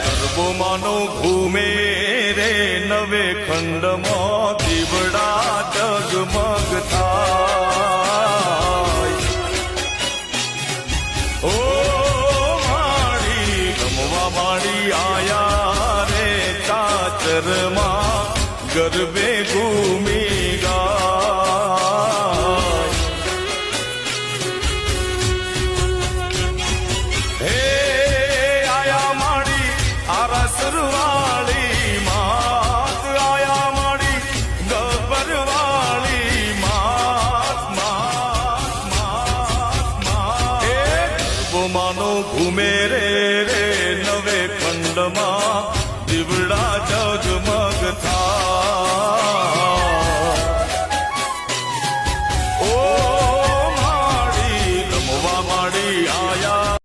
ગરબો માનો ઘૂમે રે નવે ખંડમાં દીવડા જગમગ થાય. ઓ માડી રમવા માડી આયા રે ચાચરમાં ગરબે ઘૂમી ગાય. હે આયા માડી આરસરવાળી માત, આયા માડી ગબરવાળી માત, માત માત માત. હે ગરબો માનો ઘૂમે રે નવે ખંડમાં દીવડા જગમગ થાય.